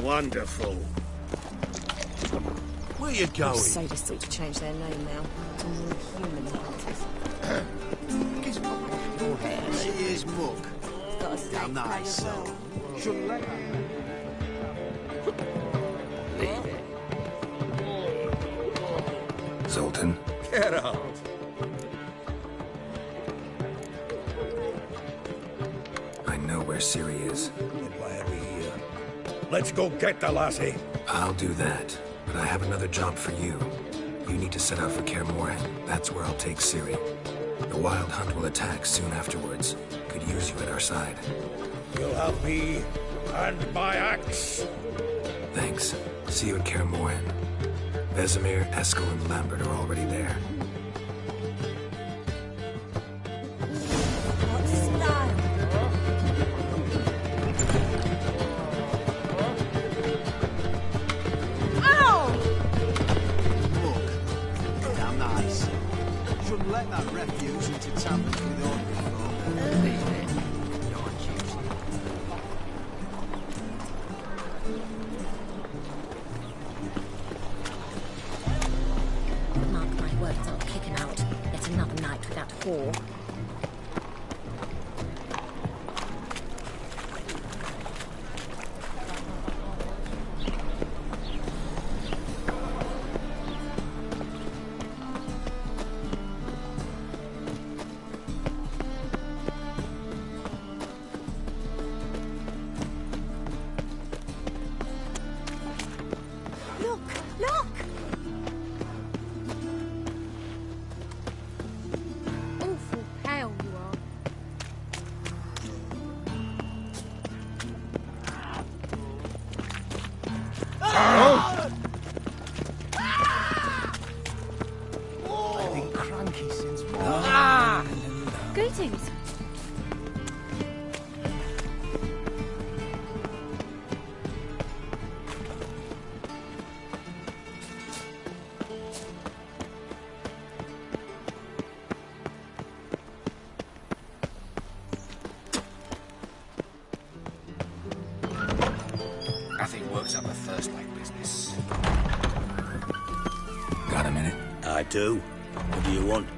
Wonderful. Where you going? Sadists ought to change their name now to more human hunters. Kiss your hair. Here's Mook. Got a Damn nice, so. Shouldn't let that. Leave it. Zoltan. Get out. I know where Ciri is. Why are we here? Let's go get the lassie. I'll do that, but I have another job for you. You need to set out for Kaer Morhen. That's where I'll take Ciri. The Wild Hunt will attack soon afterwards. Could use you at our side. You'll have me and my axe. Thanks. See you at Kaer Morhen. Vesemir, Eskel, and Lambert are already there. Let that refuse into taverns with ordinary folk. Leave it. No one keeps it. Mark my words, I'll kick him out. Yet another night without whore. Greetings. Nothing works up a thirst like business. Got a minute? I do. What do you want?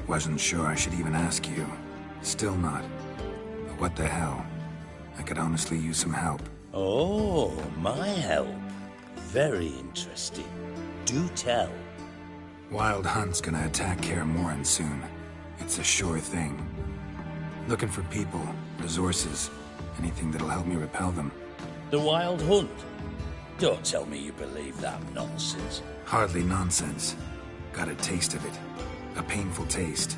Wasn't sure I should even ask you. Still not. But what the hell? I could honestly use some help. Oh, my help. Very interesting. Do tell. Wild Hunt's gonna attack Kaer Morhen soon. It's a sure thing. Looking for people, resources, anything that'll help me repel them. The Wild Hunt? Don't tell me you believe that nonsense. Hardly nonsense. Got a taste of it. A painful taste.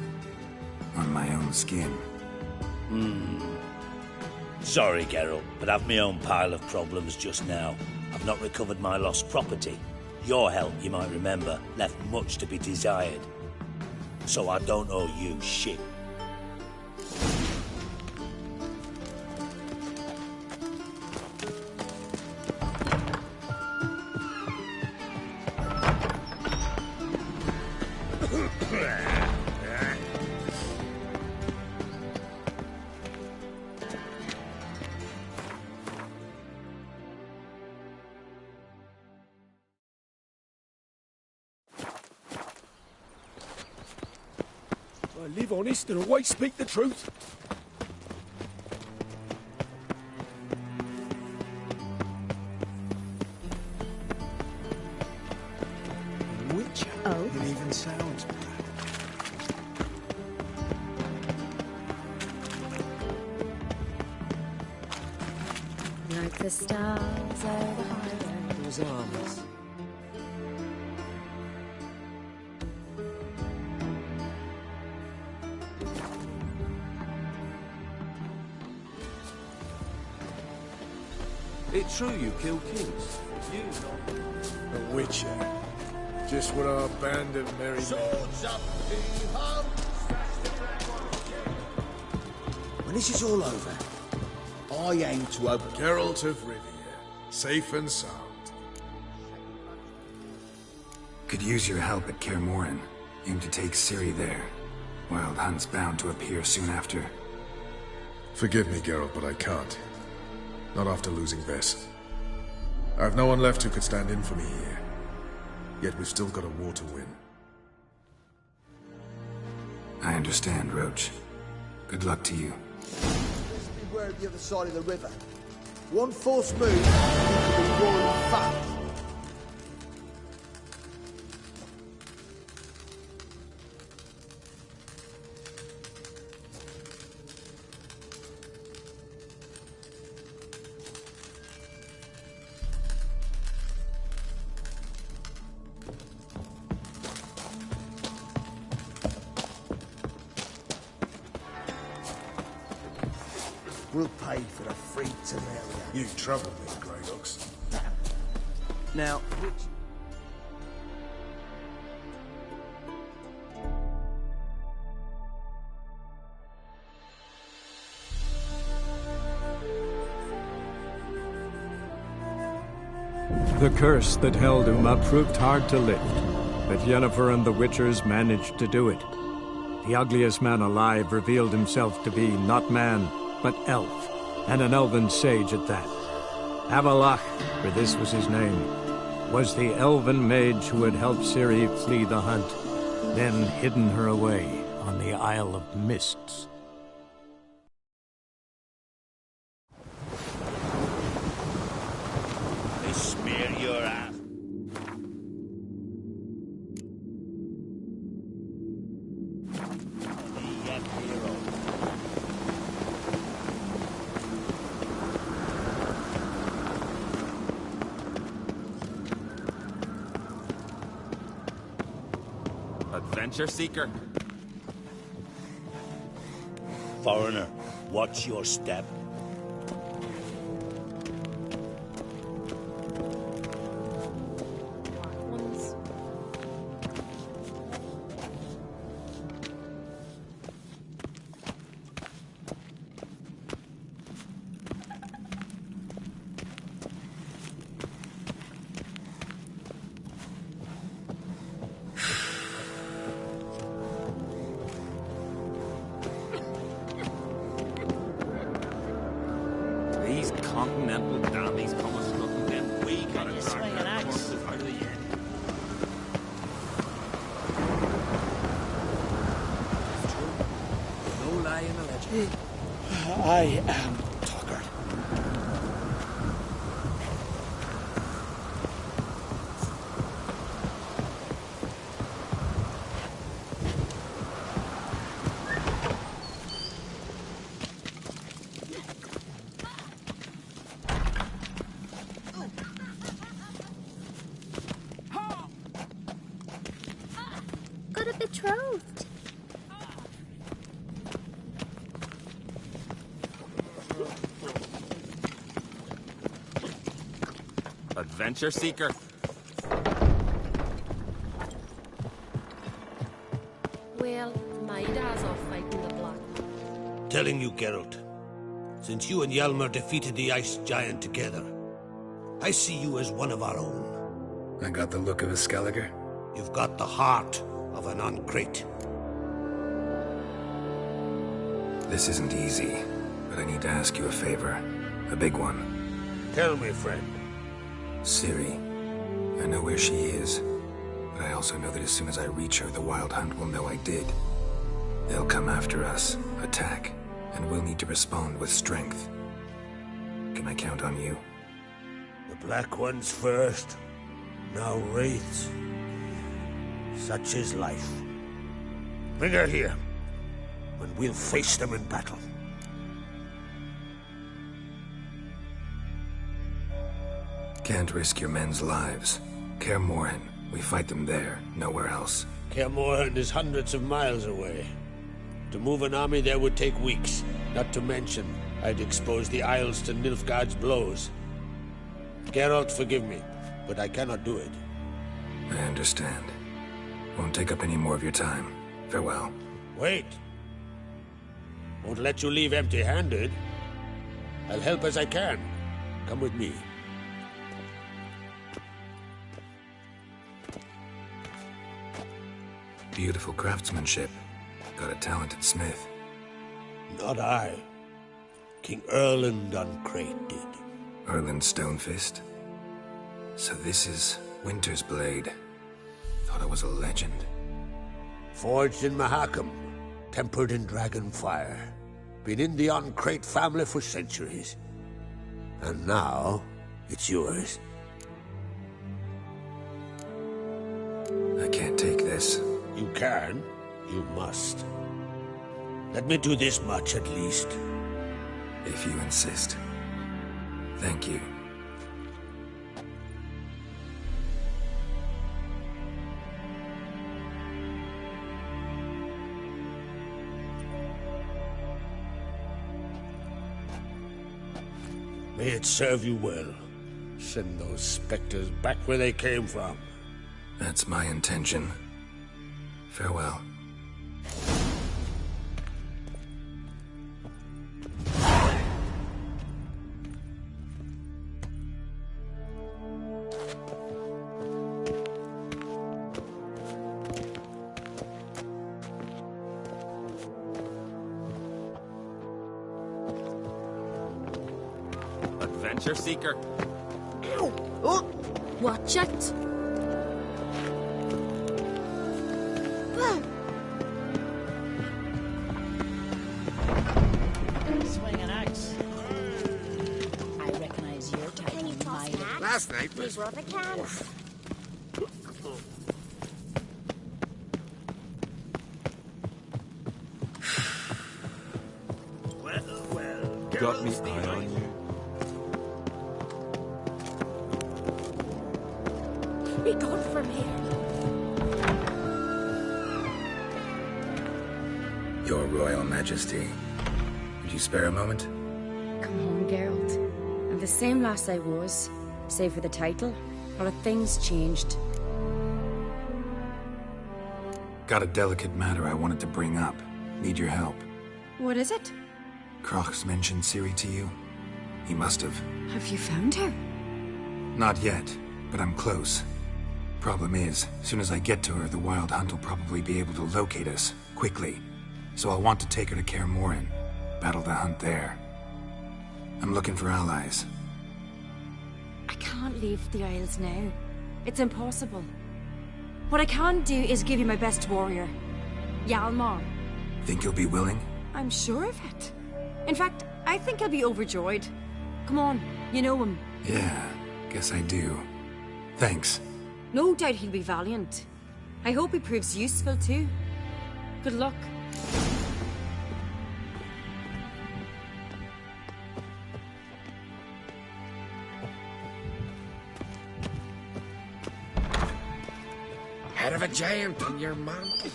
On my own skin. Sorry, Geralt, but I've my own pile of problems just now. I've not recovered my lost property. Your help, you might remember, left much to be desired. So I don't owe you shit. I live honest and always speak the truth. Witcher? Oh? It even sounds bad. Like the stars over highway. Those arms. It's true you kill kings. You. A witcher. Just what our band of merry men. Swords up, ho! When this is all over, I aim to open... Geralt of Rivia. Safe and sound. Could use your help at Kaer Morhen. Aim to take Ciri there. Wild Hunt's bound to appear soon after. Forgive me, Geralt, but I can't. Not after losing Bess. I've no one left who could stand in for me here. Yet we've still got a war to win. I understand, Roach. Good luck to you. Just beware of the other side of the river. One false move, you could be roaring fat. We'll pay for the free Temeria. You troubled me, Grey Ox. Now, The curse that held Uma proved hard to lift, but Yennefer and the Witchers managed to do it. The ugliest man alive revealed himself to be not man, but elf, and an elven sage at that. Avallac'h, for this was his name, was the elven mage who had helped Ciri flee the hunt, then hidden her away on the Isle of Mists. They smear your ass. The hero. Adventure seeker. Foreigner, watch your step. Ones. These continental dandies come us looking, then we gotta you drag swing their an axe? corpses out of the inn. no lie in the legend. I am Tucker. Got a betrothed. Adventure seeker. Well, my dad's off fighting the Black. Telling you, Geralt, since you and Hjalmar defeated the Ice Giant together, I see you as one of our own. I got the look of a Skelliger. You've got the heart of an Uncrate. This isn't easy, but I need to ask you a favor. A big one. Tell me, friend. Ciri. I know where she is, but I also know that as soon as I reach her, the Wild Hunt will know I did. They'll come after us, attack, and we'll need to respond with strength. Can I count on you? The Black Ones first, now Wraiths. Such is life. Bring her here, and we'll face them in battle. Can't risk your men's lives. Kaer Morhen, we fight them there, nowhere else. Kaer Morhen is hundreds of miles away. To move an army there would take weeks, not to mention I'd expose the Isles to Nilfgaard's blows. Geralt, forgive me, but I cannot do it. I understand. Won't take up any more of your time. Farewell. Wait. Won't let you leave empty-handed. I'll help as I can. Come with me. Beautiful craftsmanship. Got a talented smith. Not I. King Erland Uncrate did. Erland Stonefist? So this is Winter's Blade. Thought I was a legend. Forged in Mahakam, tempered in dragon fire. Been in the Uncrate family for centuries. And now, it's yours. I can't take this. You can. You must. Let me do this much at least. If you insist. Thank you. May it serve you well. Send those specters back where they came from. That's my intention. Farewell. Adventure seeker. Oh! Watch it! Swing an axe. I recognize your type. Can you toss an axe? Last night We was... brother can. Got me eye on you. Be gone from here. Your Royal Majesty. Would you spare a moment? Come on, Geralt. I'm the same lass I was, save for the title. A lot of things changed. Got a delicate matter I wanted to bring up. Need your help. What is it? Crach's mentioned Ciri to you? He must have. Have you found her? Not yet, but I'm close. Problem is, soon as I get to her, the Wild Hunt will probably be able to locate us, quickly. So I'll want to take her to Kaer Morhen, battle the hunt there. I'm looking for allies. I can't leave the Isles now. It's impossible. What I can do is give you my best warrior, Hjalmar. Think you'll be willing? I'm sure of it. In fact, I think he'll be overjoyed. Come on, you know him. Yeah, guess I do. Thanks. No doubt he'll be valiant. I hope he proves useful too. Good luck. Head of a giant on your mount.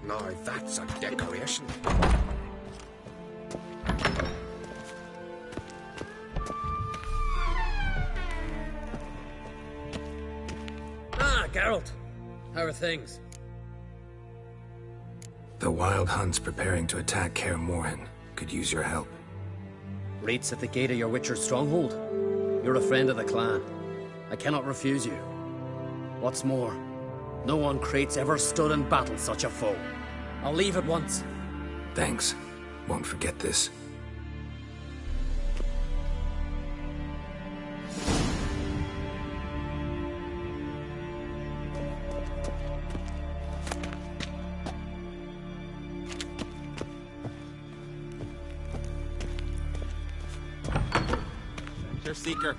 Now that's a decoration. Ah, Geralt. How are things? The Wild Hunt's preparing to attack Kaer Morhen. Could use your help. Raid's at the gate of your Witcher's stronghold. You're a friend of the clan. I cannot refuse you. What's more, no one Uncrate's ever stood in battle such a foe. I'll leave at once. Thanks. Won't forget this. Adventure seeker.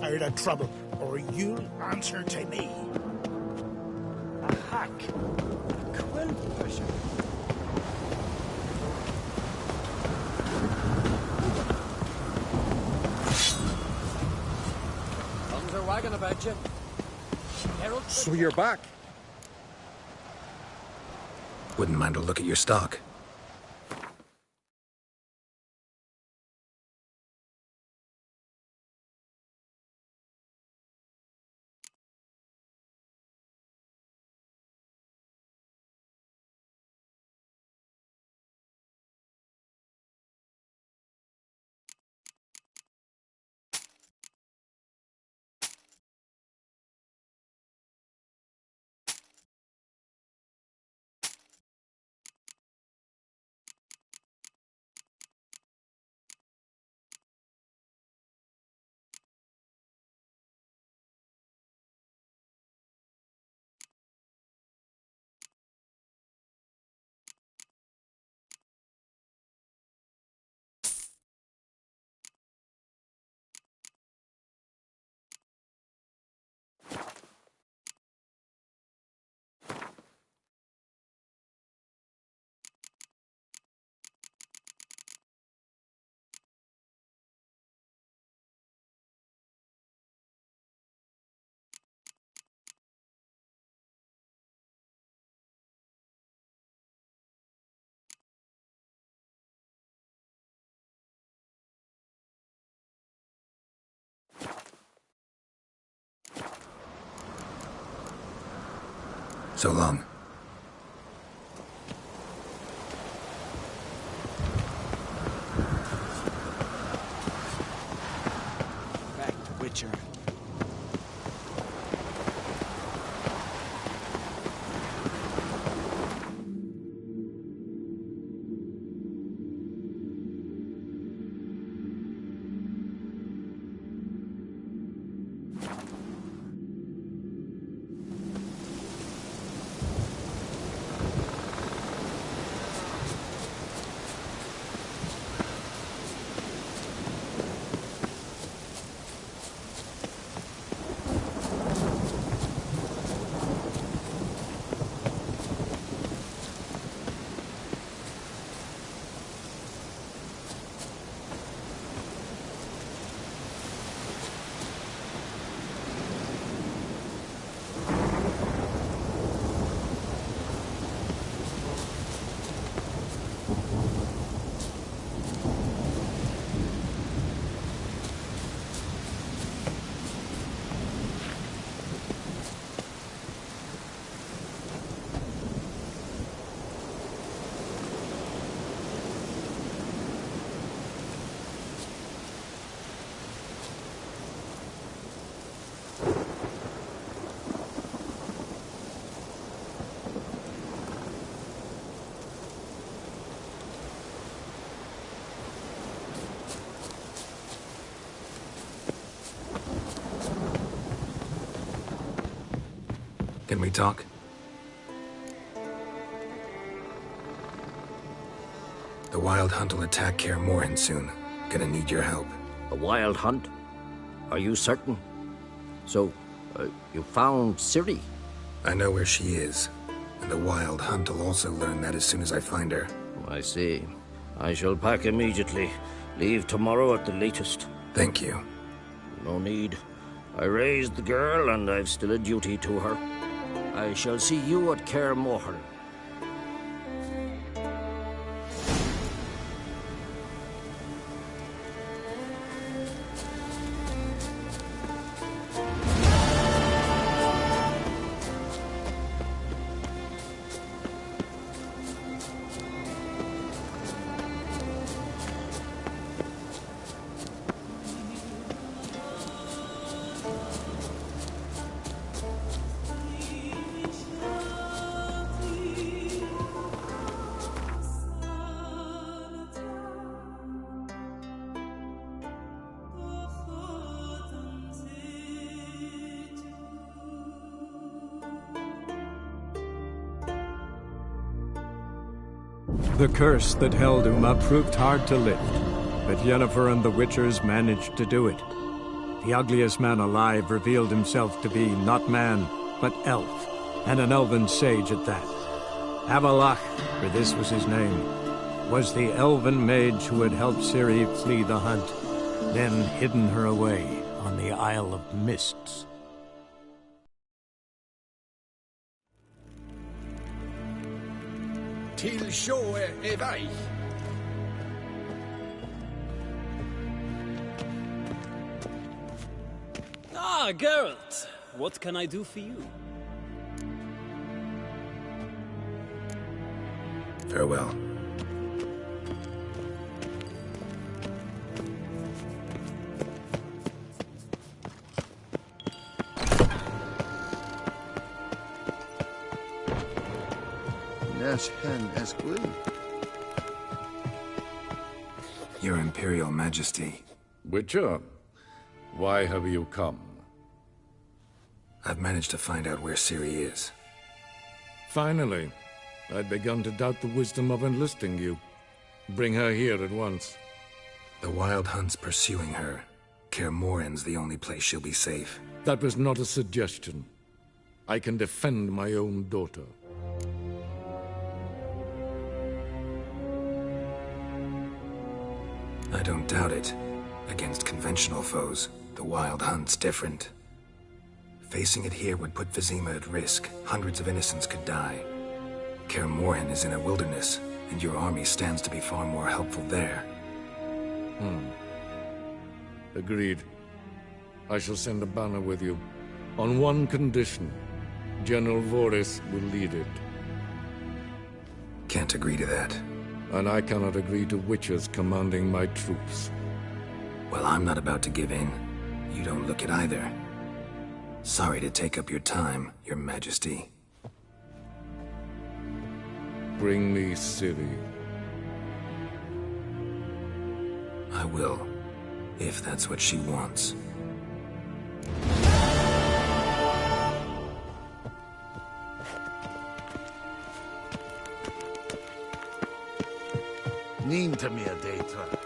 Out of trouble, or you'll answer to me. A hack. A quill pusher. Tongues are wagging about you. Geralt. So you're back. Wouldn't mind a look at your stock. So long. Back to Witcher. Can we talk? The Wild Hunt will attack Kaer Morhen soon. Gonna need your help. A Wild Hunt? Are you certain? So, you found Ciri? I know where she is. And the Wild Hunt will also learn that as soon as I find her. I see. I shall pack immediately. Leave tomorrow at the latest. Thank you. No need. I raised the girl, and I've still a duty to her. I shall see you at Kaer Morhen. The curse that held Uma proved hard to lift, but Yennefer and the Witchers managed to do it. The ugliest man alive revealed himself to be not man, but elf, and an elven sage at that. Avallac'h, for this was his name, was the elven mage who had helped Ciri flee the hunt, then hidden her away on the Isle of Mists. Til sjå er vei. Ah, Geralt. What can I do for you? Farewell. Yes, hen esquil. Your Imperial Majesty. Witcher, why have you come? I've managed to find out where Ciri is. Finally. I'd begun to doubt the wisdom of enlisting you. Bring her here at once. The Wild Hunt's pursuing her. Kaer Morhen's the only place she'll be safe. That was not a suggestion. I can defend my own daughter. I don't doubt it. Against conventional foes, the Wild Hunt's different. Facing it here would put Vizima at risk. Hundreds of innocents could die. Kaer Morhen is in a wilderness, and your army stands to be far more helpful there. Agreed. I shall send a banner with you. On one condition. General Voris will lead it. Can't agree to that. And I cannot agree to witches commanding my troops. Well, I'm not about to give in. You don't look it either. Sorry to take up your time, Your Majesty. Bring me Ciri. I will, if that's what she wants. Nín to me a data.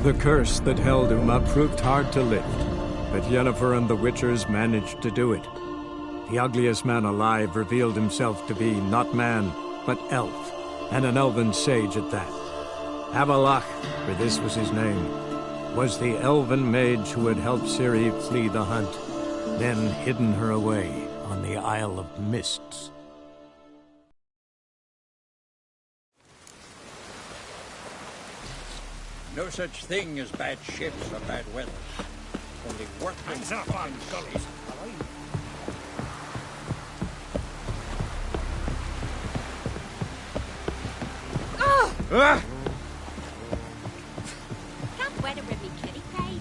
The curse that held Uma proved hard to lift, but Yennefer and the Witchers managed to do it. The ugliest man alive revealed himself to be not man, but elf, and an elven sage at that. Avallac'h, for this was his name, was the elven mage who had helped Ciri flee the hunt, then hidden her away on the Isle of Mists. No such thing as bad ships or bad weather. Only worthless. Hands up on gullies. Ah! Can't weather with me, kitty pie.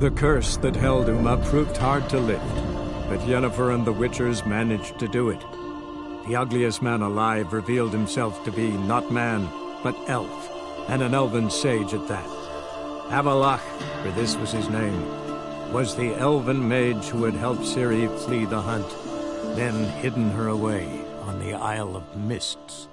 The curse that held Uma proved hard to lift, but Yennefer and the Witchers managed to do it. The ugliest man alive revealed himself to be not man, but elf, and an elven sage at that. Avallac'h, for this was his name, was the elven mage who had helped Ciri flee the hunt, then hidden her away on the Isle of Mists.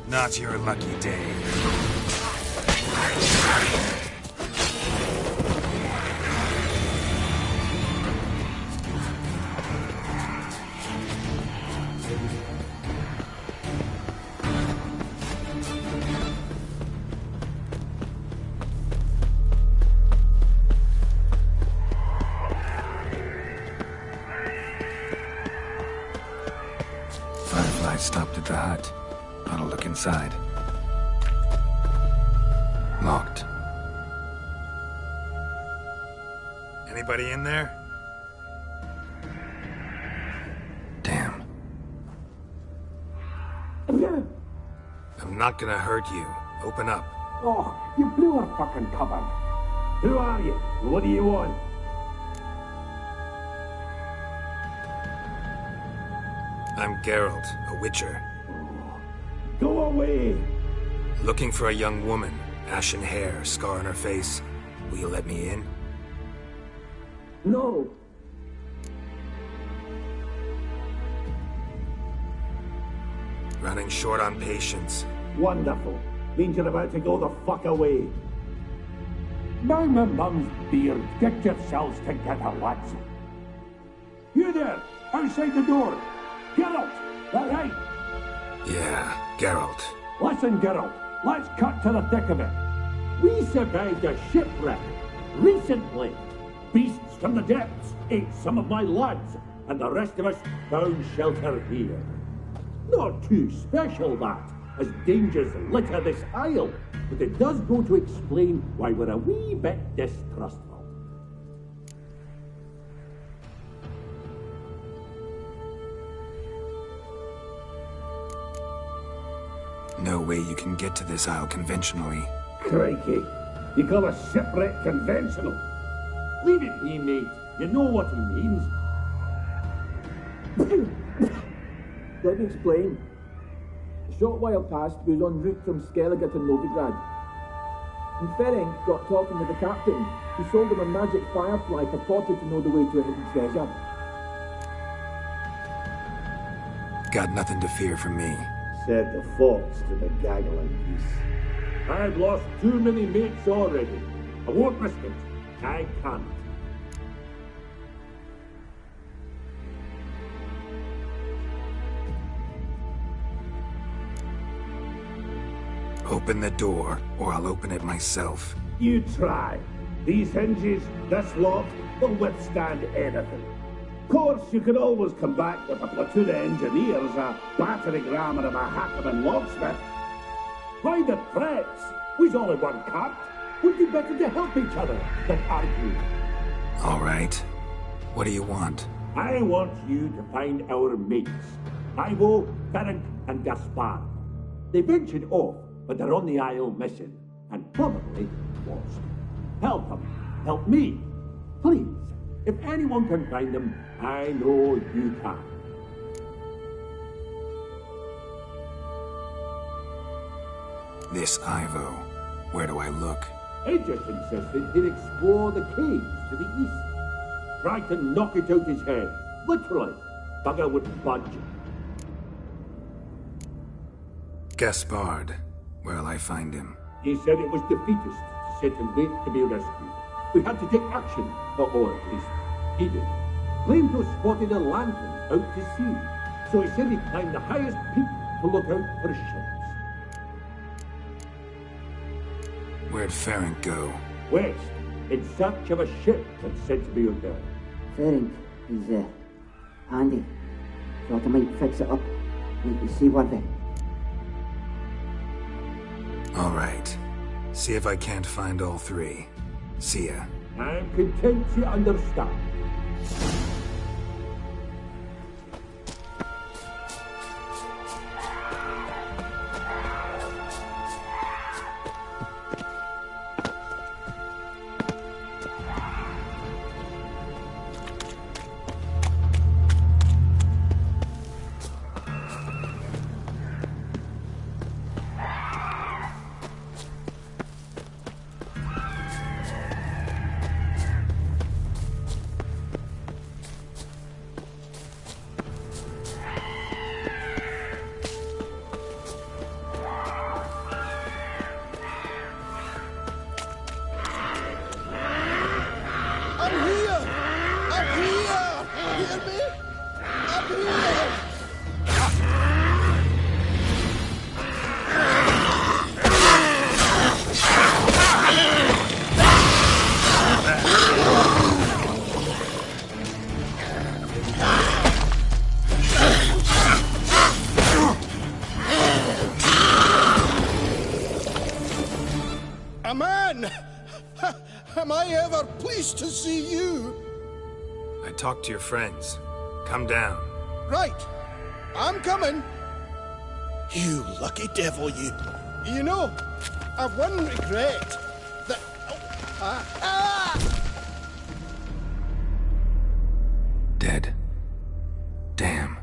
Not your lucky day. Firefly stopped at the hut. I'll look inside. Locked. Anybody in there? Damn. I'm not gonna hurt you. Open up. Oh, you blew our fucking cover. Who are you? What do you want? I'm Geralt, a Witcher. Go away! Looking for a young woman. Ashen hair, scar on her face. Will you let me in? No! Running short on patience. Wonderful. Means you're about to go the fuck away. By my mum's beard, get yourselves together, lads. You there, outside the door. Geralt, that right? Yeah, Geralt. Listen, Geralt, let's cut to the thick of it. We survived a shipwreck recently. Beasts from the depths ate some of my lads, and the rest of us found shelter here. Not too special, that, as dangers litter this isle, but it does go to explain why we're a wee bit distrustful. No way you can get to this isle conventionally. Crikey, you call a shipwreck conventional? Leave it be, mate. You know what he means. Let me explain. A short while past, we was en route from Skellige to Novigrad. And Ferenc got talking with the captain. He sold him a magic firefly purported to know the way to a hidden treasure. Got nothing to fear from me. Said the fox to the gaggling geese. I've lost too many mates already. I won't risk it. I can't. Open the door, or I'll open it myself. You try. These hinges, this lock, will withstand anything. Of course, you can always come back with a platoon of engineers, a battering ram and a Hackerman locksmith. Why the threats? We's only one cut. We'd be better to help each other than argue. All right. What do you want? I want you to find our mates. Ivo, Ferenc, and Gaspard. They ventured off, but they're on the Isle mission, and probably lost. Help them. Help me. Please. If anyone can find them, I know you can. This Ivo. Where do I look? Aegis insisted he'd explore the caves to the east. Tried to knock it out his head. Literally. Bugger wouldn't budge. Gaspard. Where'll I find him? He said it was defeatist, set and wait to be rescued. We had to take action, or at least he did. Claimed to have spotted a lantern out to sea, so he said he'd climb the highest peak to look out for ships. Where'd Ferenc go? West, in search of a ship that's said to be out there. Ferenc, he's handy. Thought I might fix it up. Make you see one thing. All right. See if I can't find all three. See ya. I'm content to understand. To see you. I talked to your friends. Come down. Right. I'm coming. You lucky devil, you. You know, I've one regret. That... Dead. Damn.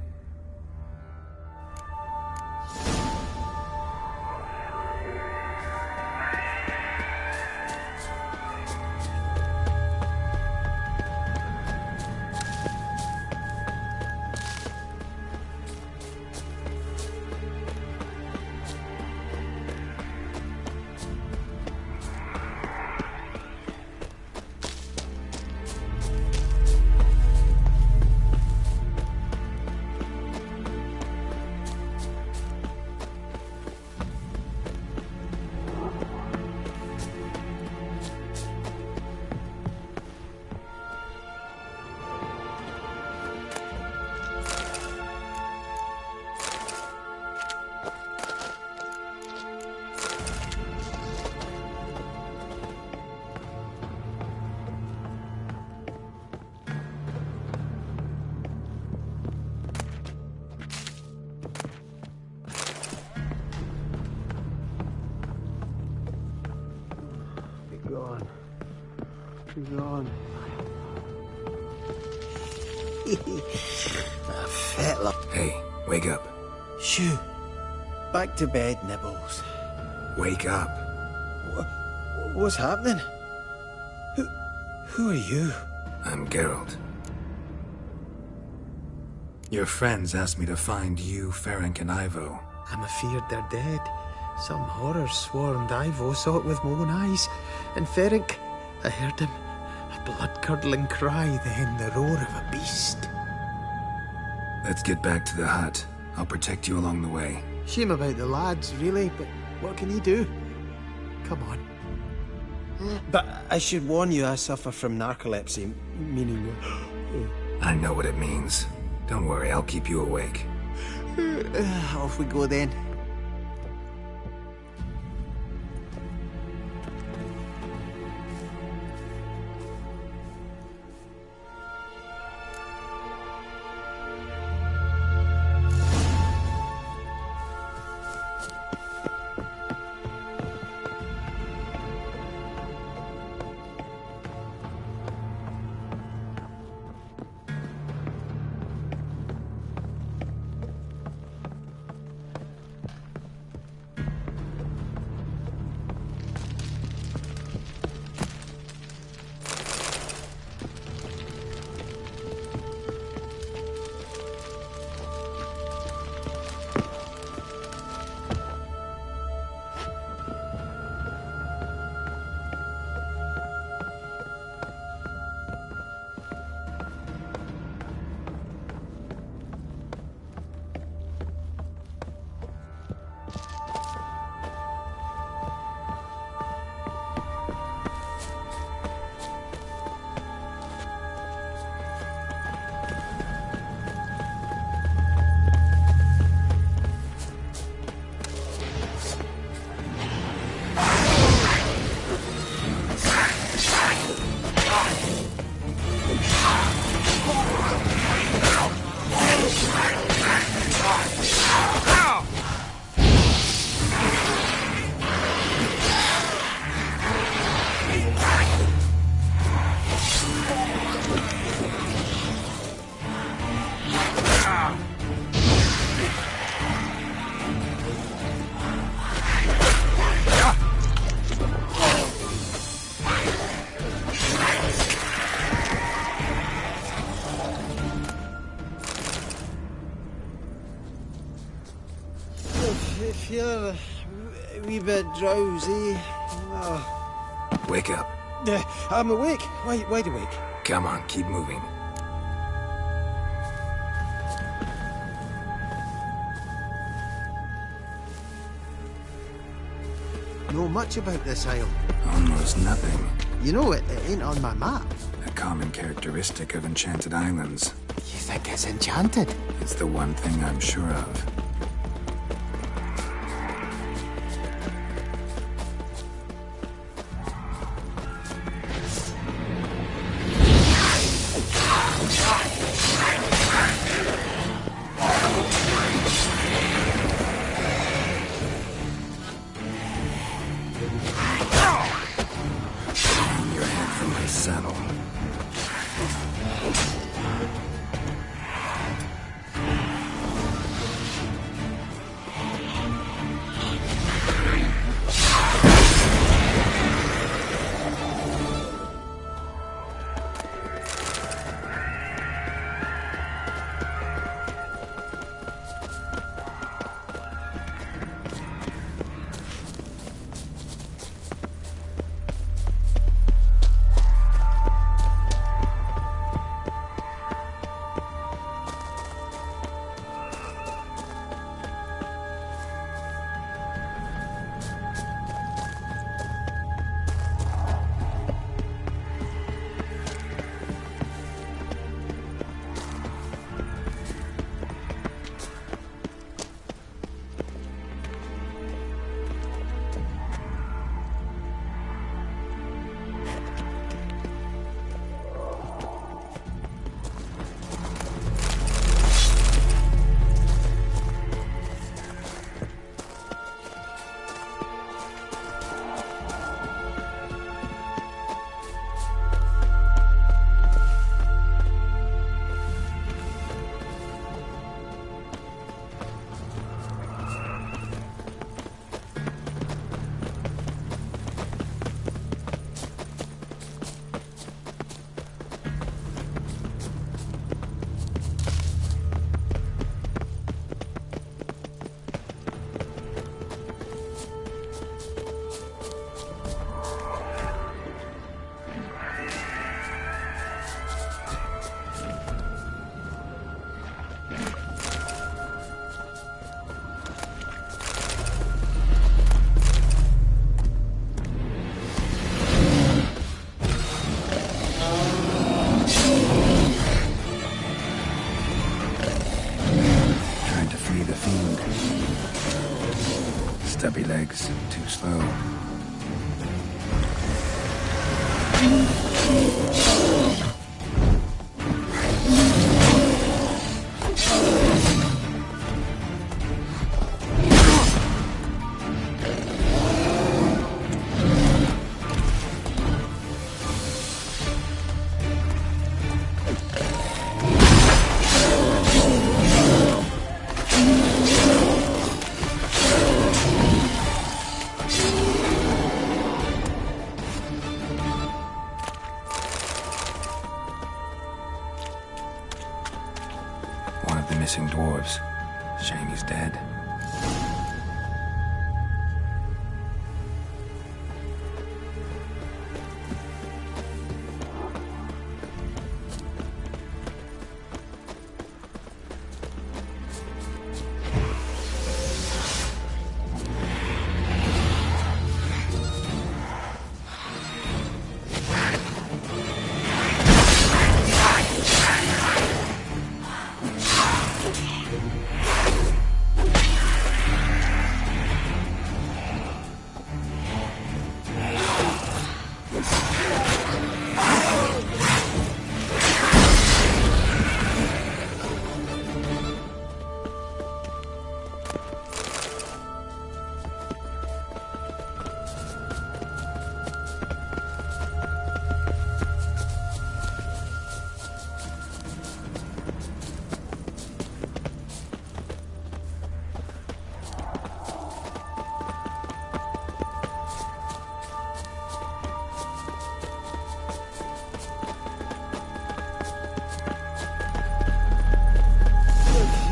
Ron. Hey, wake up. Shoo. Back to bed, Nibbles. Wake up. What's happening? Who are you? I'm Geralt. Your friends asked me to find you, Ferenc, and Ivo. I'm afeard they're dead. Some horror swarmed Ivo, saw it with my own eyes. And Ferenc, I heard him. A blood-curdling cry, then the roar of a beast. Let's get back to the hut. I'll protect you along the way. Shame about the lads, really, but what can you do? Come on. But I should warn you, I suffer from narcolepsy, meaning... I know what it means. Don't worry, I'll keep you awake. Off we go then. Feeling a wee bit drowsy. Wake up. I'm awake. Wide awake. Come on, keep moving. Know much about this isle? Almost nothing. You know, it ain't on my map. A common characteristic of enchanted islands. You think it's enchanted? It's the one thing I'm sure of. stubby legs. Too slow. One of the missing dwarves. Shame he's dead.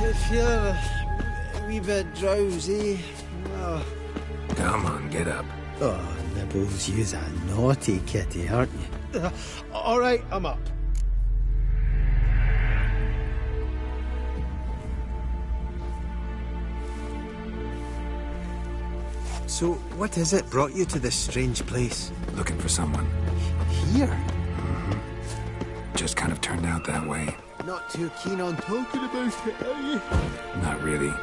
If you're a wee bit drowsy, well... Come on, get up. Oh, Nibbles, you's a naughty kitty, aren't you? All right, I'm up. So, what is it brought you to this strange place? Looking for someone. Here? Mm-hmm. Just kind of turned out that way. Not too keen on talking about it, are you? Not really.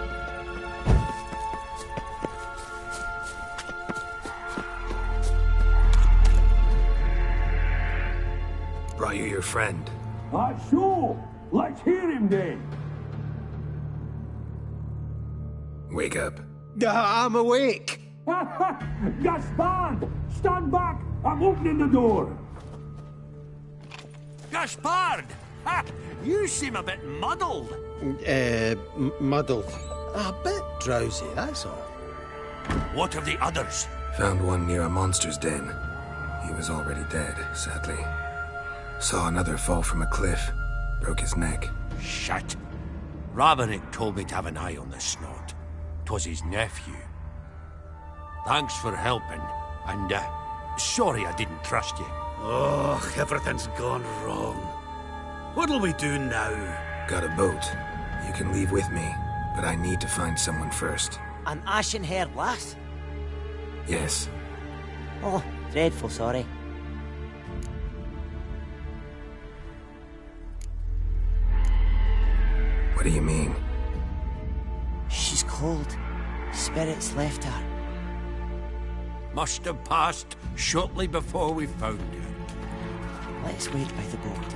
Brought you your friend. Sure. Let's hear him then. Wake up. I'm awake. Gaspard! Stand back! I'm opening the door. Gaspard! Ha! You seem a bit muddled. Muddled. A bit drowsy, that's all. What of the others? Found one near a monster's den. He was already dead, sadly. Saw another fall from a cliff. Broke his neck. Shit. Raverick told me to have an eye on the snot. 'Twas his nephew. Thanks for helping, and, sorry I didn't trust you. Oh, everything's gone wrong. What'll we do now? Got a boat. You can leave with me, but I need to find someone first. An ashen-haired lass? Yes. Oh, dreadful sorry. What do you mean? She's cold. Spirits left her. Must have passed shortly before we found her. Let's wait by the boat.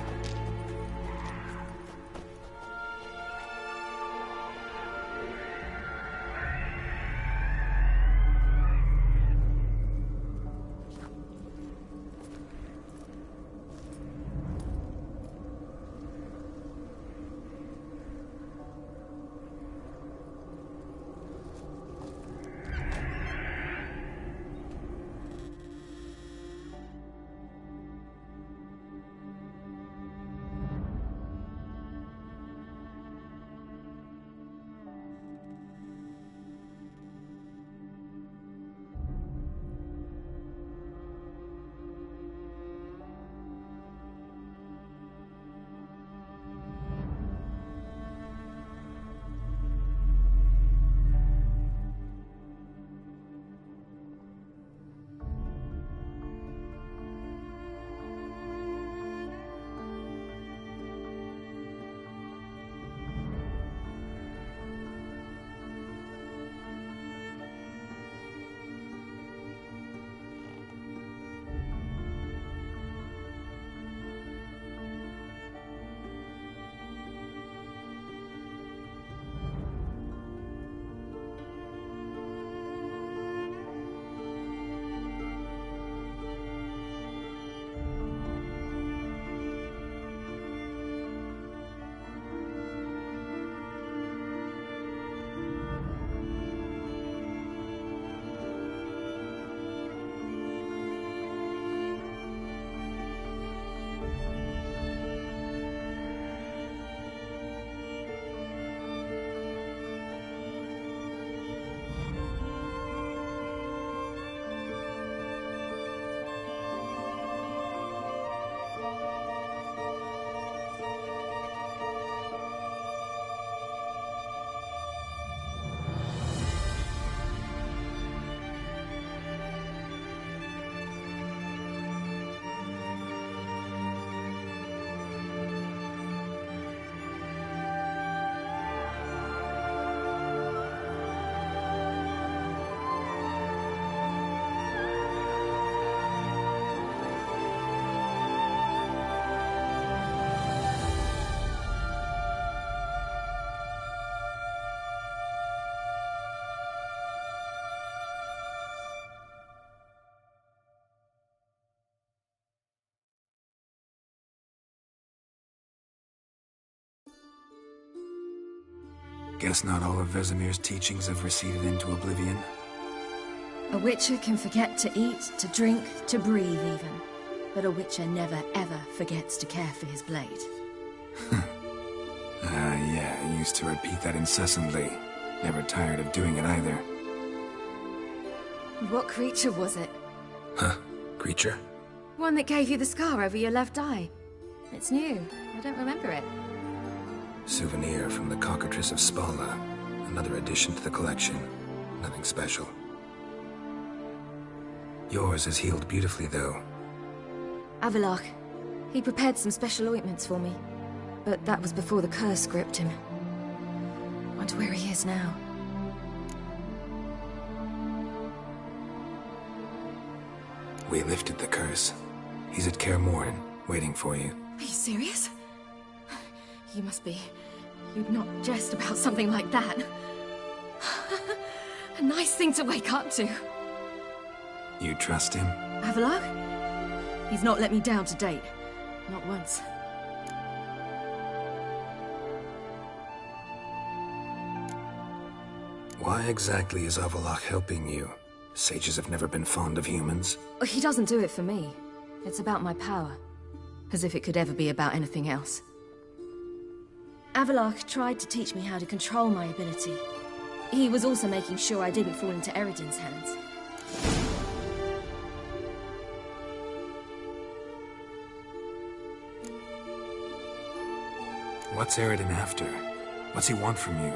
Guess not all of Vesemir's teachings have receded into oblivion. A Witcher can forget to eat, to drink, to breathe even. But a Witcher never ever forgets to care for his blade. Yeah, I used to repeat that incessantly. Never tired of doing it either. What creature was it? Huh? Creature? One that gave you the scar over your left eye. It's new. I don't remember it. Souvenir from the Cockatrice of Spala. Another addition to the collection. Nothing special. Yours is healed beautifully, though. Avallac'h. He prepared some special ointments for me. But that was before the curse gripped him. Wonder where he is now. We lifted the curse. He's at Kaer Morhen, waiting for you. Are you serious? You must be. You'd not jest about something like that. A nice thing to wake up to. You trust him? Avallac'h? He's not let me down to date. Not once. Why exactly is Avallac'h helping you? Sages have never been fond of humans. He doesn't do it for me. It's about my power. As if it could ever be about anything else. Avallac'h tried to teach me how to control my ability. He was also making sure I didn't fall into Eredin's hands. What's Eredin after? What's he want from you?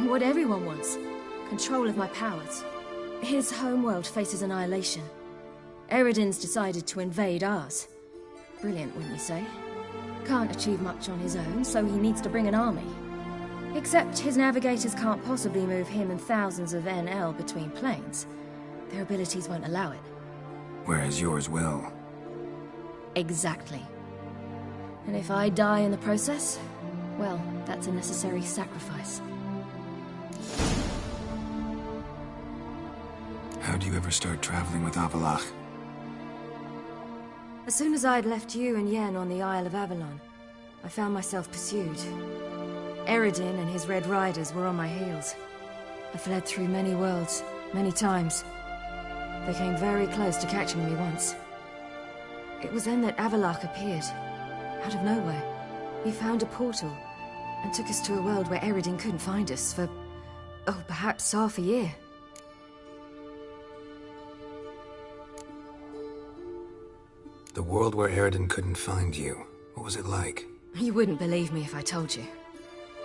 What everyone wants. Control of my powers. His homeworld faces annihilation. Eredin's decided to invade ours. Brilliant, wouldn't you say? Can't achieve much on his own, so he needs to bring an army. Except his navigators can't possibly move him and thousands of NL between planes. Their abilities won't allow it. Whereas yours will. Exactly. And if I die in the process, well, that's a necessary sacrifice. How do you ever start traveling with Avallac'h? As soon as I'd left you and Yen on the Isle of Avalon, I found myself pursued. Eredin and his Red Riders were on my heels. I fled through many worlds, many times. They came very close to catching me once. It was then that Avallac'h appeared, out of nowhere. He found a portal, and took us to a world where Eredin couldn't find us for, oh, perhaps half a year. The world where Eredin couldn't find you. What was it like? You wouldn't believe me if I told you.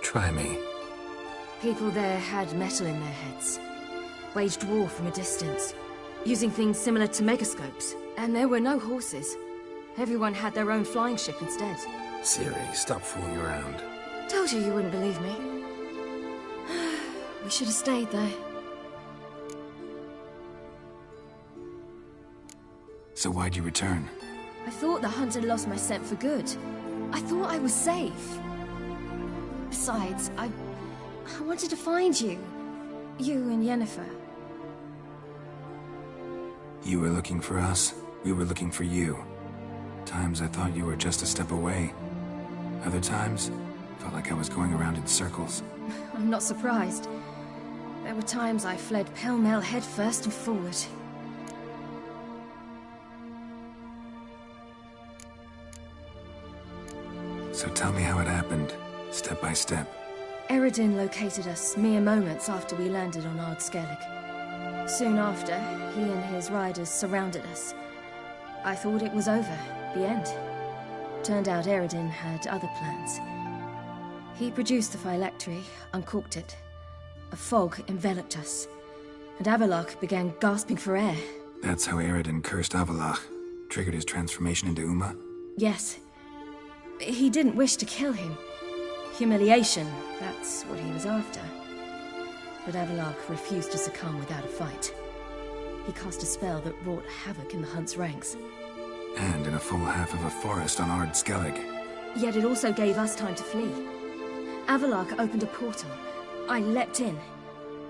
Try me. People there had metal in their heads. Waged war from a distance, using things similar to megascopes. And there were no horses. Everyone had their own flying ship instead. Ciri, stop fooling around. Told you wouldn't believe me. We should have stayed there. So why'd you return? I thought the hunt had lost my scent for good. I thought I was safe. Besides, I wanted to find you. You and Yennefer. You were looking for us. We were looking for you. Times I thought you were just a step away. Other times, felt like I was going around in circles. I'm not surprised. There were times I fled pell-mell headfirst and forward. So tell me how it happened, step by step. Eredin located us mere moments after we landed on Ard Skellig. Soon after, he and his riders surrounded us. I thought it was over, the end. Turned out Eredin had other plans. He produced the phylactery, uncorked it. A fog enveloped us, and Avallac'h began gasping for air. That's how Eredin cursed Avallac'h, triggered his transformation into Uma? Yes. He didn't wish to kill him. Humiliation, that's what he was after. But Avallac'h refused to succumb without a fight. He cast a spell that wrought havoc in the Hunt's ranks. And in a full half of a forest on Ard Skellig. Yet it also gave us time to flee. Avallac'h opened a portal. I leapt in.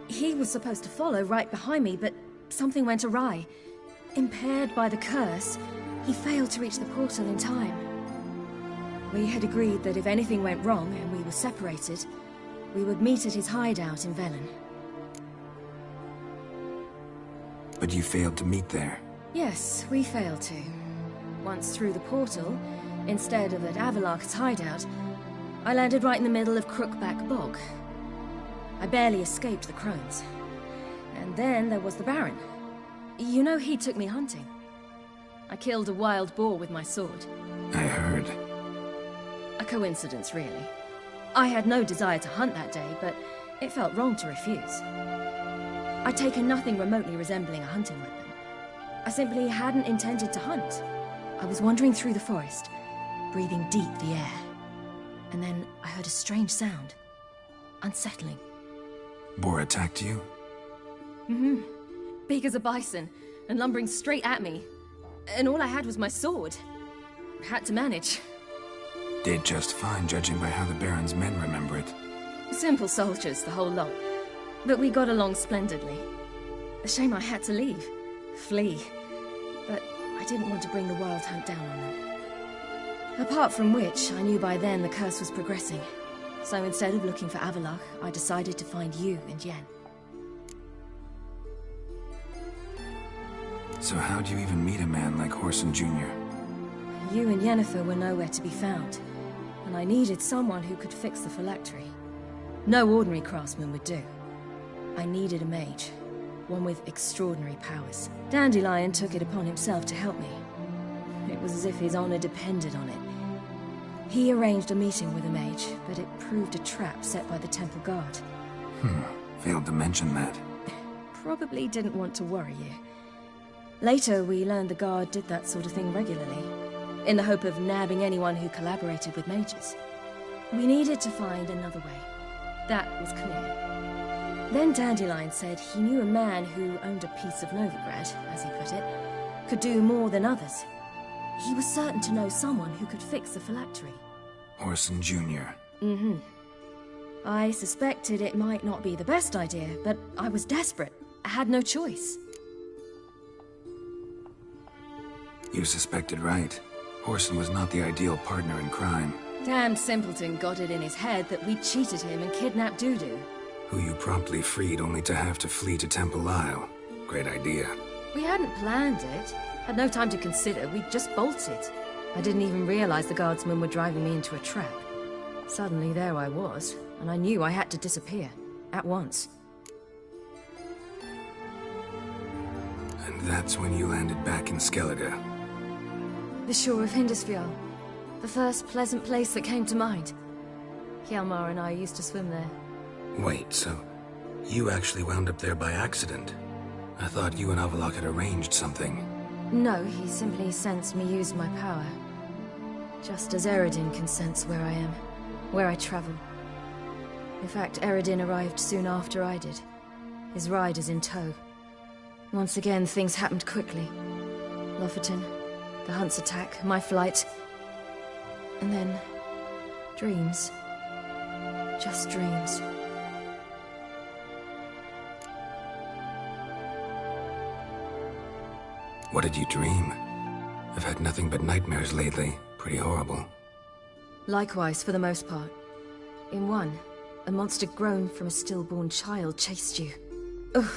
He was supposed to follow right behind me, but something went awry. Impaired by the curse, he failed to reach the portal in time. We had agreed that if anything went wrong and we were separated, We would meet at his hideout in Velen. But you failed to meet there. Yes, we failed to. Once through the portal, instead of at Avalok's hideout, I landed right in the middle of Crookback Bog. I barely escaped the crones. And then there was the Baron. You know, he took me hunting. I killed a wild boar with my sword. I heard. A coincidence, really. I had no desire to hunt that day, but it felt wrong to refuse. I'd taken nothing remotely resembling a hunting weapon. I simply hadn't intended to hunt. I was wandering through the forest, breathing deep the air. And then I heard a strange sound. Unsettling. Boar attacked you? Mm-hmm. Big as a bison, and lumbering straight at me. And all I had was my sword. Had to manage. Did just fine, judging by how the Baron's men remember it. Simple soldiers, the whole lot. But we got along splendidly. A shame I had to leave. Flee. But I didn't want to bring the Wild Hunt down on them. Apart from which, I knew by then the curse was progressing. So instead of looking for Avalok, I decided to find you and Yen. So how'd you even meet a man like Whoreson Jr.? You and Yennefer were nowhere to be found, and I needed someone who could fix the phylactery. No ordinary craftsman would do. I needed a mage, one with extraordinary powers. Dandelion took it upon himself to help me. It was as if his honor depended on it. He arranged a meeting with a mage, but it proved a trap set by the Temple Guard. Failed to mention that. Probably didn't want to worry you. Later, we learned the Guard did that sort of thing regularly, in the hope of nabbing anyone who collaborated with mages. We needed to find another way. That was clear. Then Dandelion said he knew a man who owned a piece of Novigrad, as he put it, could do more than others. He was certain to know someone who could fix the phylactery. Whoreson Jr. Mm-hmm. I suspected it might not be the best idea, but I was desperate. I had no choice. You suspected right. Whoreson was not the ideal partner in crime. Damned simpleton got it in his head that we cheated him and kidnapped Dudu. Who you promptly freed only to have to flee to Temple Isle. Great idea. We hadn't planned it. Had no time to consider. We just bolted. I didn't even realize the guardsmen were driving me into a trap. Suddenly there I was, and I knew I had to disappear. At once. And that's when you landed back in Skellige. The shore of Hindisfjall. The first pleasant place that came to mind. Hjalmar and I used to swim there. Wait, so you actually wound up there by accident? I thought you and Avalok had arranged something. No, he simply sensed me use my power. Just as Eredin can sense where I am, where I travel. In fact, Eredin arrived soon after I did. His riders in tow. Once again, things happened quickly. Lofoten, the Hunt's attack, my flight. And then, dreams. Just dreams. What did you dream? I've had nothing but nightmares lately. Pretty horrible. Likewise, for the most part. In one, a monster grown from a stillborn child chased you. Ugh,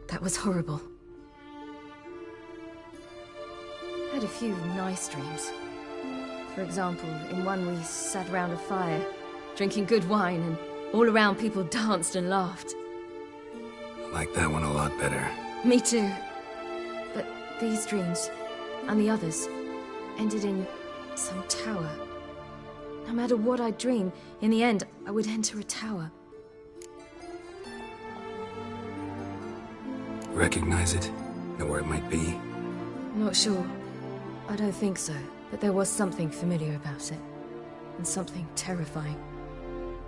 that was horrible. I had a few nice dreams. For example, in one we sat around a fire, drinking good wine, and all around people danced and laughed. I like that one a lot better. Me too. But these dreams, and the others, ended in some tower. No matter what I dream, in the end, I would enter a tower. Recognize it? Know where it might be? Not sure. I don't think so, but there was something familiar about it. And something terrifying.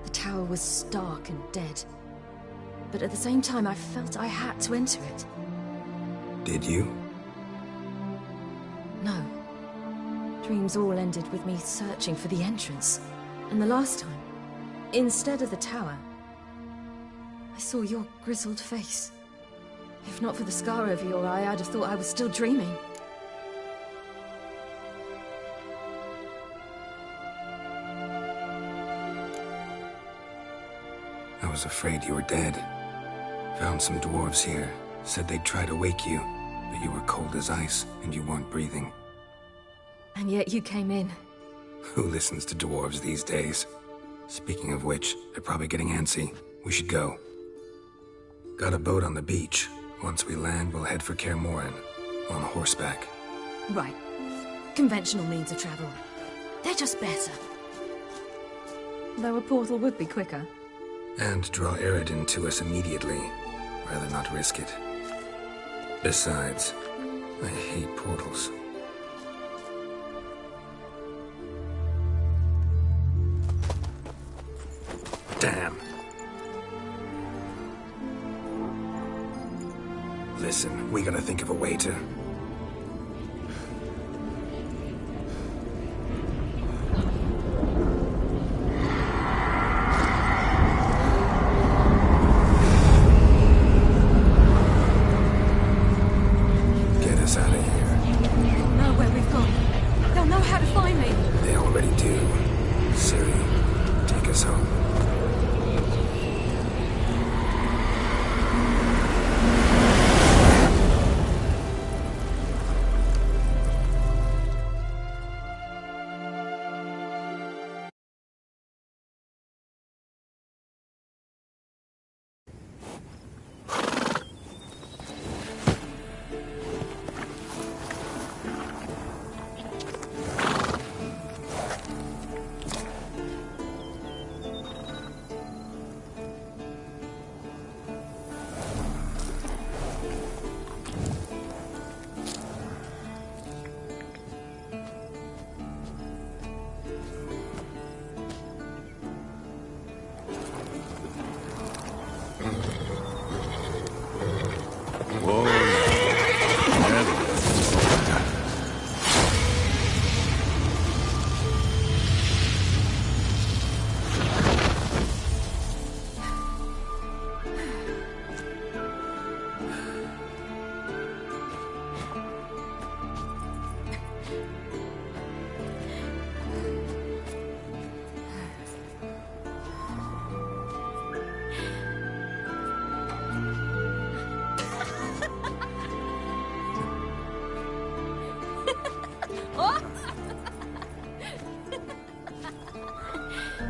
The tower was stark and dead. But at the same time, I felt I had to enter it. Did you? No. Dreams all ended with me searching for the entrance. And the last time, instead of the tower, I saw your grizzled face. If not for the scar over your eye, I'd have thought I was still dreaming. was afraid you were dead. Found some dwarves here. Said they'd try to wake you, but you were cold as ice and you weren't breathing. And yet you came in. Who listens to dwarves these days? Speaking of which, they're probably getting antsy. We should go. Got a boat on the beach. Once we land, we'll head for Kaer Morhen. On horseback. Right. Conventional means of travel. They're just better. Though a portal would be quicker. And draw Eredin to us immediately. Rather not risk it. Besides, I hate portals. Damn. Listen, we gotta think of a way to... Get us out of here. They'll know where we've gone. They'll know how to find me. They already do. Ciri, take us home.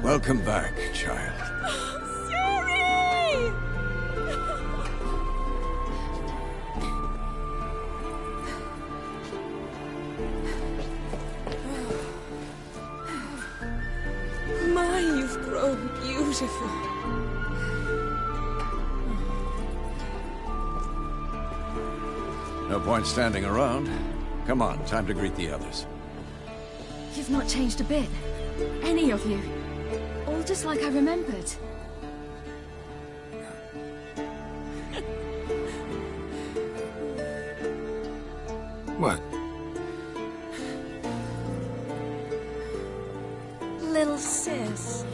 Welcome back, child. Ciri! My, you've grown beautiful. No point standing around. Come on, time to greet the others. You've not changed a bit. Any of you. All just like I remembered. What? Little sis.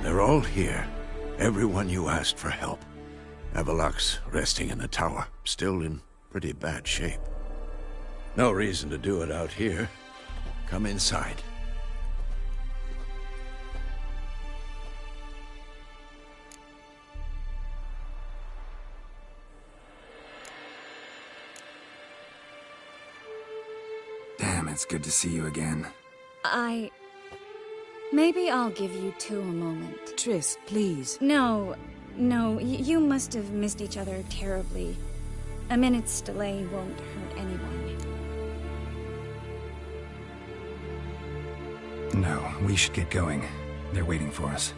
They're all here. Everyone you asked for help. Avallac'h's resting in the tower, still in pretty bad shape. No reason to do it out here. Come inside. Damn, it's good to see you again. Maybe I'll give you two a moment. Triss, please. No, you must have missed each other terribly. A minute's delay won't hurt anyone. No, we should get going. They're waiting for us.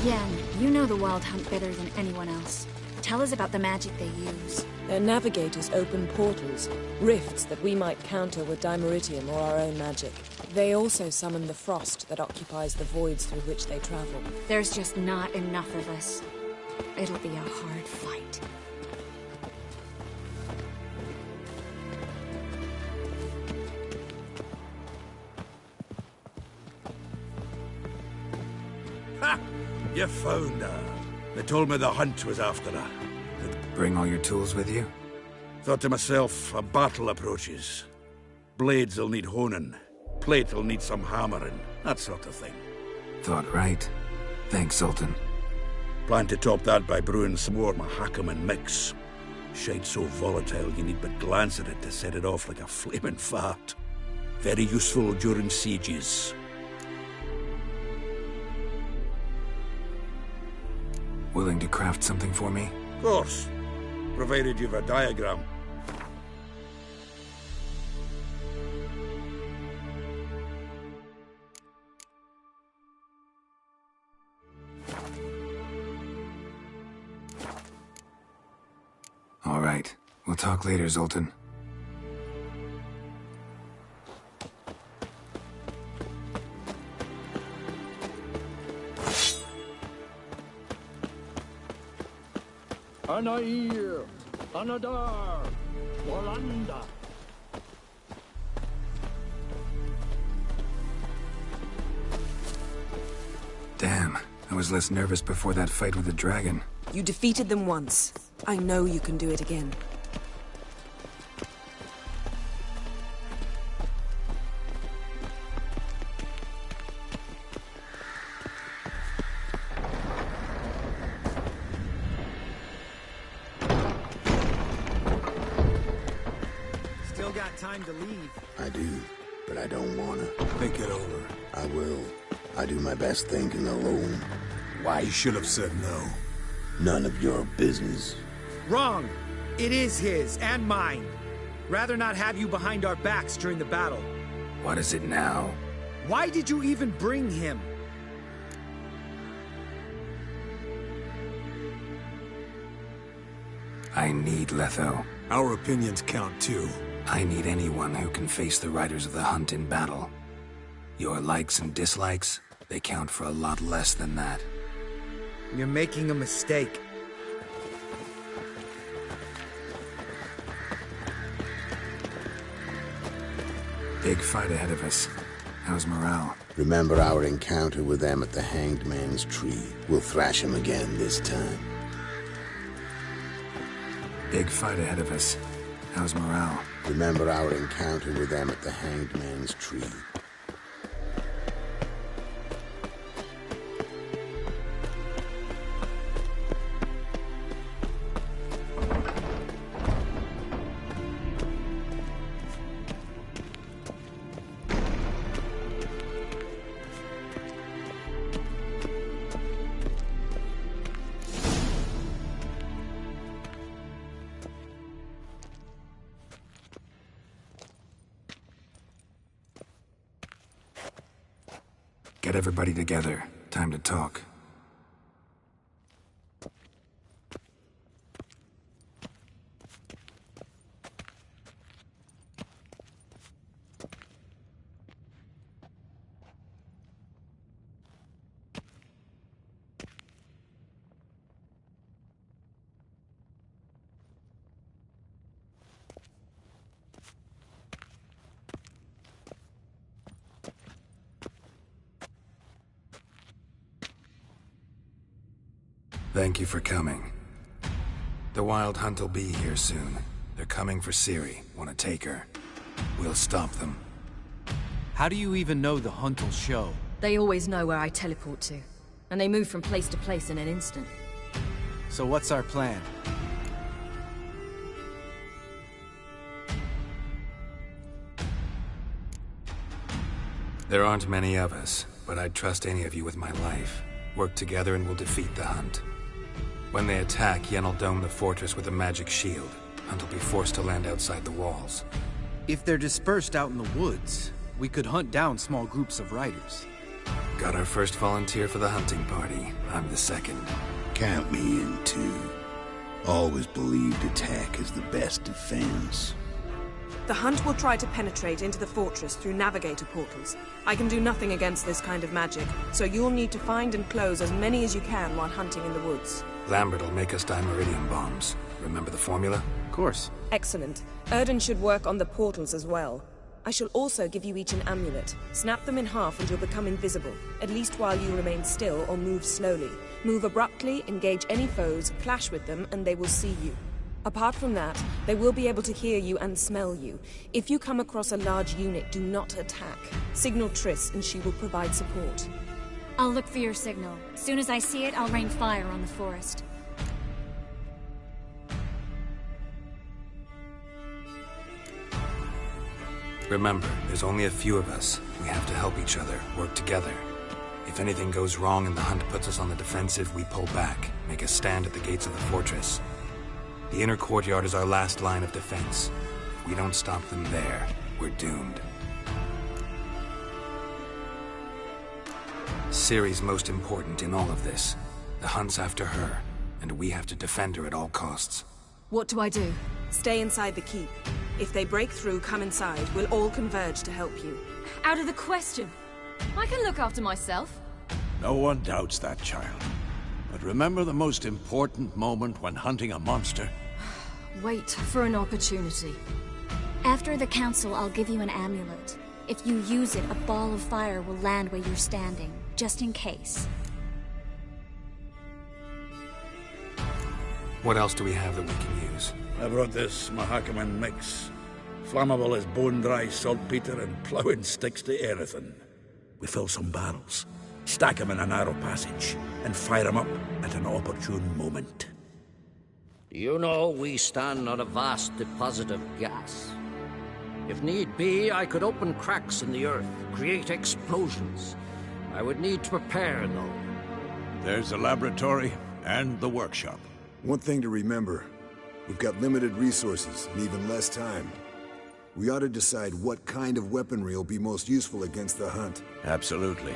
Yen, you know the Wild Hunt better than anyone else. Tell us about the magic they use. Their navigators open portals, rifts that we might counter with Dimeritium or our own magic. They also summon the frost that occupies the voids through which they travel. There's just not enough of us. It'll be a hard fight. You found her. They told me the hunt was after her. Bring all your tools with you? Thought to myself, a battle approaches. Blades will need honing. Plate will need some hammering. That sort of thing. Thought right. Thanks, Sultan. Plan to top that by brewing some more Mahakaman mix. Shite so volatile you need but glance at it to set it off like a flaming fart. Very useful during sieges. Willing to craft something for me? Of course. Provided you've a diagram. All right. We'll talk later, Zoltan. Anair, Anadar, Walanda. Damn, I was less nervous before that fight with the dragon. You defeated them once. I know you can do it again. Still got time to leave. I do, but I don't wanna. Think it over. I will. I do my best thinking alone. Why? You should have said no. None of your business. Wrong. It is his, and mine. Rather not have you behind our backs during the battle. What is it now? Why did you even bring him? I need Letho. Our opinions count too. I need anyone who can face the riders of the hunt in battle. Your likes and dislikes, they count for a lot less than that. You're making a mistake. Big fight ahead of us. How's morale? Remember our encounter with them at the Hanged Man's Tree. We'll thrash him again this time. Big fight ahead of us. How's morale? Remember our encounter with them at the Hanged Man's Tree. Get everybody together. Time to talk. Thank you for coming. The Wild Hunt will be here soon. They're coming for Ciri. Want to take her? We'll stop them. How do you even know the Hunt will show? They always know where I teleport to. And they move from place to place in an instant. So what's our plan? There aren't many of us, but I'd trust any of you with my life. Work together and we'll defeat the Hunt. When they attack, Yen will dome the fortress with a magic shield. Hunt will be forced to land outside the walls. If they're dispersed out in the woods, we could hunt down small groups of riders. Got our first volunteer for the hunting party. I'm the second. Count me in too. Always believed attack is the best defense. The Hunt will try to penetrate into the fortress through navigator portals. I can do nothing against this kind of magic, so you'll need to find and close as many as you can while hunting in the woods. Lambert will make us dimeridium bombs. Remember the formula? Of course. Excellent. Erden should work on the portals as well. I shall also give you each an amulet. Snap them in half and you'll become invisible, at least while you remain still or move slowly. Move abruptly, engage any foes, clash with them, and they will see you. Apart from that, they will be able to hear you and smell you. If you come across a large unit, do not attack. Signal Triss and she will provide support. I'll look for your signal. As soon as I see it, I'll rain fire on the forest. Remember, there's only a few of us. We have to help each other, work together. If anything goes wrong and the hunt puts us on the defensive, we pull back, make a stand at the gates of the fortress. The inner courtyard is our last line of defense. If we don't stop them there, we're doomed. Ciri's most important in all of this. The hunt's after her, and we have to defend her at all costs. What do I do? Stay inside the keep. If they break through, come inside. We'll all converge to help you. Out of the question. I can look after myself. No one doubts that, child. But remember the most important moment when hunting a monster? Wait for an opportunity. After the council, I'll give you an amulet. If you use it, a ball of fire will land where you're standing, just in case. What else do we have that we can use? I brought this Mahakaman mix. Flammable as bone-dry saltpeter and plowing sticks to anything. We fill some barrels, stack them in a narrow passage, and fire them up at an opportune moment. You know, we stand on a vast deposit of gas. If need be, I could open cracks in the earth, create explosions. I would need to prepare, though. There's the laboratory and the workshop. One thing to remember, we've got limited resources and even less time. We ought to decide what kind of weaponry will be most useful against the hunt. Absolutely.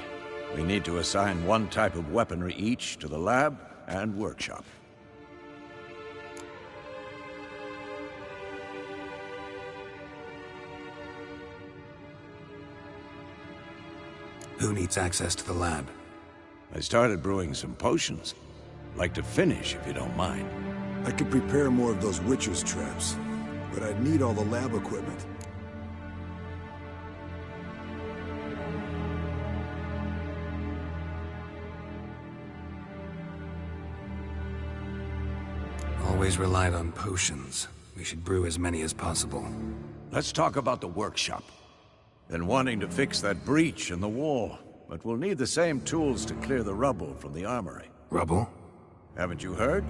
We need to assign one type of weaponry each to the lab and workshop. Who needs access to the lab? I started brewing some potions. Like to finish, if you don't mind. I could prepare more of those Witcher's traps, but I'd need all the lab equipment. Always relied on potions. We should brew as many as possible. Let's talk about the workshop. Been wanting to fix that breach in the wall, but we'll need the same tools to clear the rubble from the armory. Rubble? Haven't you heard?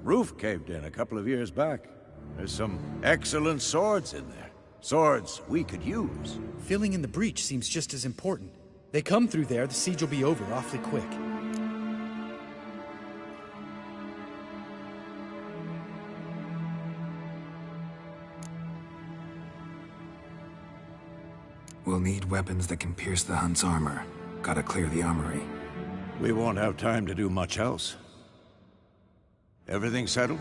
Roof caved in a couple of years back. There's some excellent swords in there. Swords we could use. Filling in the breach seems just as important. They come through there, the siege will be over awfully quick. We'll need weapons that can pierce the Hunt's armor. Gotta clear the armory. We won't have time to do much else. Everything settled?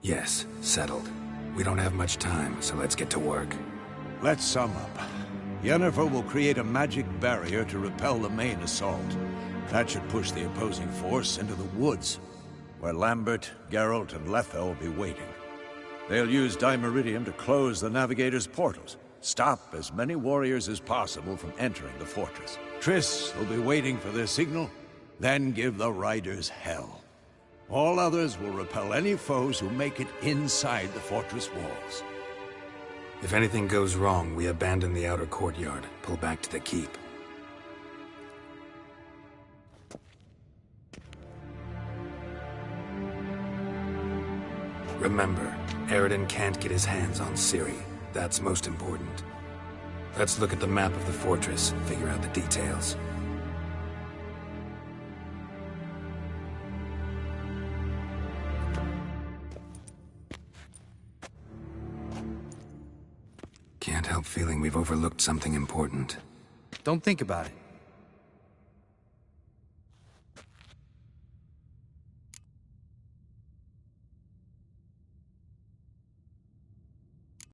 Yes, settled. We don't have much time, so let's get to work. Let's sum up. Yennefer will create a magic barrier to repel the main assault. That should push the opposing force into the woods, where Lambert, Geralt, and Letha will be waiting. They'll use Dimeridium to close the Navigator's portals, stop as many warriors as possible from entering the fortress. Triss will be waiting for their signal, then give the riders hell. All others will repel any foes who make it inside the fortress walls. If anything goes wrong, we abandon the outer courtyard, pull back to the keep. Remember, Eredin can't get his hands on Ciri. That's most important. Let's look at the map of the fortress, figure out the details. Can't help feeling we've overlooked something important. Don't think about it.